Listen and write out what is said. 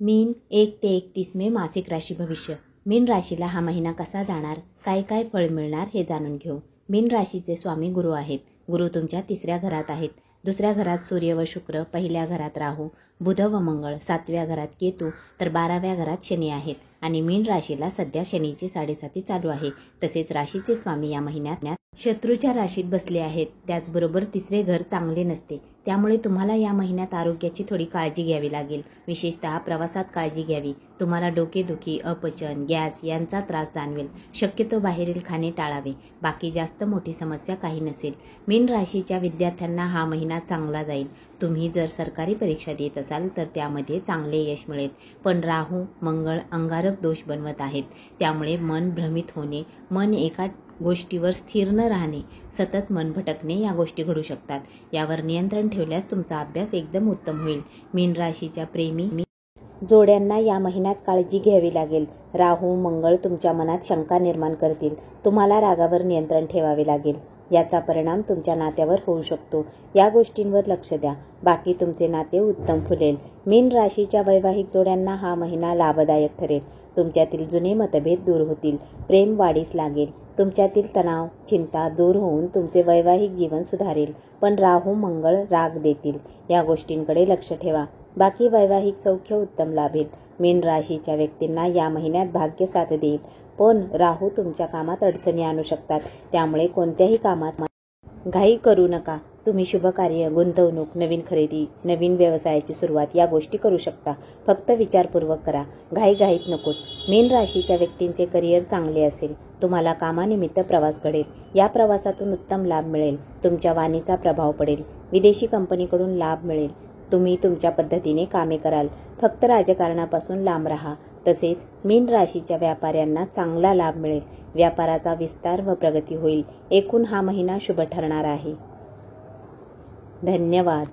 मीन 1 ते 31 मे मासिक राशी भविष्य. मीन राशीला हा महिना कसा जाणार, काय काय फळ मिळणार हे जाणून घेऊ. मीन राशीचे स्वामी गुरु आहेत. गुरु तुमच्या 3ऱ्या घरात आहेत. 2ऱ्या घरात सूर्य व शुक्र, 1ल्या घरात राहू, बुध व मंगळ, 7व्या घरात केतू, तर 12व्या घरात शनी आहेत. आणि मीन राशीला सध्या शनीची 7.5 चालू आहे. तसेच राशीचे स्वामी या महिन्यात शत्रूच्या राशीत बसले आहेत. त्याचबरोबर 3रे घर चांगले नसते. त्यामुळे तुम्हाला या महिन्यात आरोग्याची थोडी काळजी घ्यावी लागेल. विशेषतः प्रवासात काळजी घ्यावी. तुम्हाला डोकेदुखी, अपचन, गॅस यांचा त्रास जाणवेल. शक्यतो बाहेरील खाणे टाळावे. बाकी जास्त मोठी समस्या काही नसेल. मीन राशीच्या विद्यार्थ्यांना हा महिना चांगला जाईल. तुम्ही जर सरकारी परीक्षा देत असाल तर त्यामध्ये चांगले यश मिळेल. पण राहू, मंगळ अंगारक दोष बनवत आहेत. त्यामुळे मन भ्रमित होणे, मन एका गोष्टीवर स्थिर न राहणे, सतत मन भटकणे या गोष्टी घडू शकतात. यावर नियंत्रण ठेवल्यास तुमचा अभ्यास एकदम उत्तम होईल. मीन राशीच्या प्रेमी जोड्यांना या महिन्यात काळजी घ्यावी लागेल. राहू, मंगळ तुमच्या मनात शंका निर्माण करतील. तुम्हाला रागावर नियंत्रण ठेवावे लागेल. याचा परिणाम तुमच्या नात्यावर होऊ शकतो. या गोष्टींवर लक्ष द्या. बाकी तुमचे नाते उत्तम फुलेल. मीन राशीच्या वैवाहिक जोड्यांना हा महिना लाभदायक ठरेल. तुमच्यातील जुने मतभेद दूर होतील. प्रेम वाढीस लागेल. तुमच्यातील तणाव, चिंता दूर होऊन तुमचे वैवाहिक जीवन सुधारेल. पण राहू, मंगळ राग देतील. या गोष्टींकडे लक्ष ठेवा. बाकी वैवाहिक सौख्य उत्तम लाभेल. मीन राशीच्या व्यक्तींना या महिन्यात भाग्य साथ देईल. पण राहू तुमच्या कामात अडचणी आणू शकतात. त्यामुळे कोणत्याही कामात घाई करू नका. तुम्ही शुभकार्य, गुंतवणूक, नवीन खरेदी, नवीन व्यवसायाची सुरुवात या गोष्टी करू शकता. फक्त विचारपूर्वक करा. घाईघाईत नकोत. मीन राशीच्या व्यक्तींचे करिअर चांगले असेल. तुम्हाला कामानिमित्त प्रवास घडेल. या प्रवासातून उत्तम लाभ मिळेल. तुमच्या वाणीचा प्रभाव पडेल. विदेशी कंपनीकडून लाभ मिळेल. तुम्ही तुमच्या पद्धतीने कामे कराल. फक्त राजकारणापासून लांब राहा. तसेच मीन राशीच्या व्यापाऱ्यांना चांगला लाभ मिळेल. व्यापाराचा विस्तार व प्रगती होईल. एकूण हा महिना शुभ ठरणार आहे. धन्यवाद.